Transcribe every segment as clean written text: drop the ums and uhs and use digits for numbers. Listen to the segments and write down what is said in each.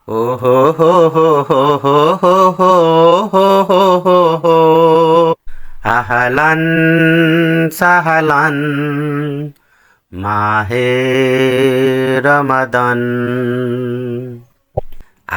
ও হো হো হো হো হো হো হো হো হো হো হো। আহলান সাহলান মাহে রমাদান।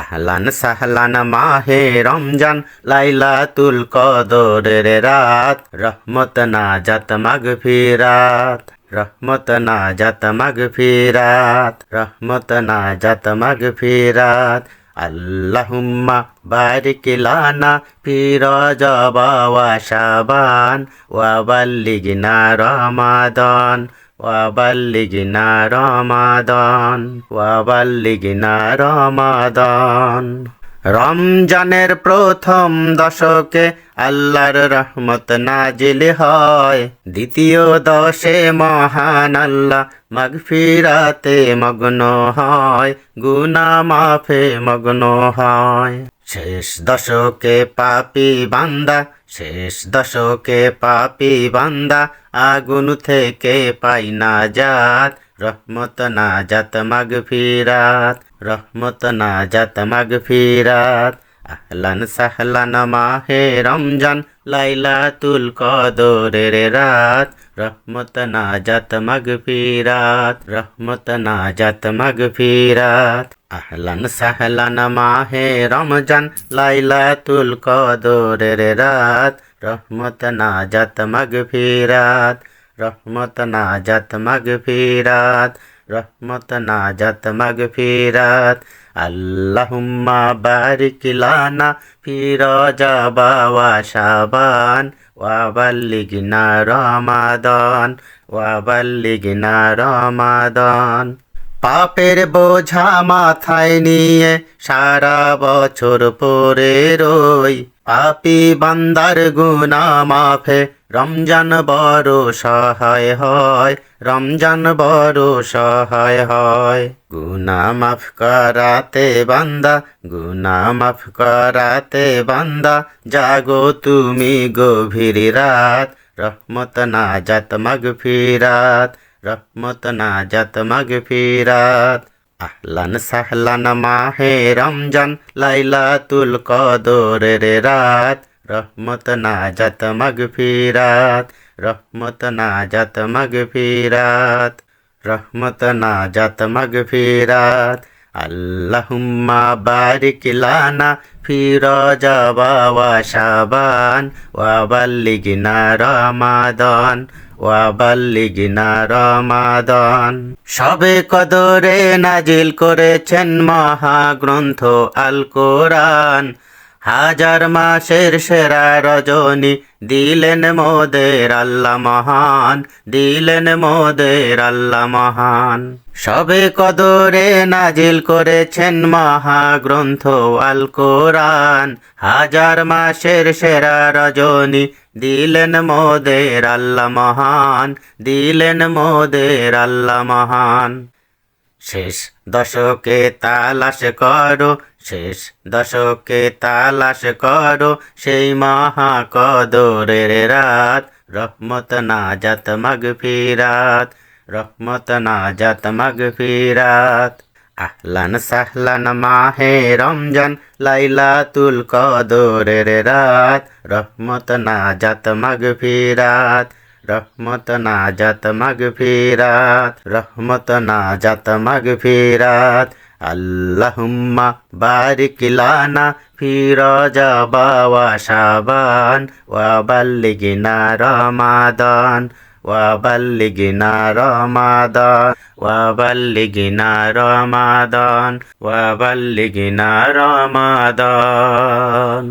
আহলান সাহলান মাহে রমজান, লাইলাতুল কদরের রাত, রহমত নাজাত মাগফিরাত, রহমত নাজাত মাগফিরাত, রহমত নাজাত মাগফিরাত। আল্লাহুম্মা বারিক লানা ফি রজব ওয়া শাবান ওয়া বাল্লিগনা রমাদান ওয়া বাল্লিগনা রমাদান ওয়া বাল্লিগনা রমাদান। রমজানের প্রথম দশকে আল্লাহর রহমত নাজিল হয়, দ্বিতীয় দশে মহান আল্লাহ মাগফিরাতে মগ্ন হয়, গুনাহ মাফে মগ্ন হয়। শেষ দশকে পাপী বান্দা, শেষ দশকে পাপী বান্দা আগুন থেকে পাই নাজাত, রহমত নাজাত মাগফিরাত, রহমত নাজাত মাগফিরাত। আহলান সাহলান মাহে রমজান, লাইলাতুল কদরের রাত, রহমত নাজাত মাগফিরাত, রহমত নাজাত মাগফিরাত। আহলান সাহলান মাহে রমজান, লাইলাতুল কদরের রাত, রহমত নাজাত মাগফিরাত, রহমত নাজাত মাগফিরাত, রহমত নাজাত মাগফিরাত। আল্লাহুম্মা বারিক লানা ফি রজব ওয়া শাবান ওয়া বাল্লিগনা রমাদান ওয়া বাল্লিগনা রমাদান। পাপের বোঝা মাথায় নিয়ে সারা বছর পরে রই, পাপী বান্দার গুনাহ মাফে রমজান বড় সহায় হয়, রমজান বড় সহায় হয়। গুনাহ মাফ করাতে বান্দা, গুনাহ মাফ করাতে বান্দা, জাগো তুমি গভীর রাত, রহমত নাজাত মাগফিরাত, রহমত নাজাত মাগফিরাত। আহলান সাহলান মাহে রমজান, লাইলাতুল কদরের রাত, রহমত নাজাত মাগফিরাত, রহমত নাজাত মাগফিরাত, রহমত নাজাত মাগফিরাত। আল্লাহুম্মা বারিক লানা ফি রজব ওয়া শাবান ওয়া বাল্লিগনা রমাদান ওয়া বাল্লিগনা রমাদান। সবে কদরে নাজিল করেছেন মহাগ্রন্থ আল কোরআন, হাজার মাসের সেরা রজনী দিলেন মোদের আল্লাহ মহান, দিলেন মোদের আল্লাহ মহান। সবে কদরে নাজিল করেছেন মহাগ্রন্থ আল কোরআন, হাজার মাসের সেরা রজনী দিলেন মোদের আল্লাহ মহান, দিলেন মোদের আল্লাহ মহান। শেষ দশকে তালাশ করো, শেষ দশকে তালাশ করো সেই মহা কদরের রাত, রহমত নাজাত মাগফিরাত, রহমত নাজাত মাগফিরাত। আহলান সাহলান মাহে রমজান, লাইলাতুল কদরের রাত, রহমত নাজাত মাগফিরাত, রহমত নাজাত মাগফিরাত, রহমত নাজাত মাগফিরাত। আল্লাহুম্মা বারিক লানা ফি রজব ওয়া শাবান ওয়া বাল্লিগনা রমাদান ওয়া বাল্লিগনা রমাদান ওয়া বাল্লিগনা রমাদান ওয়া বাল্লিগনা রমাদান।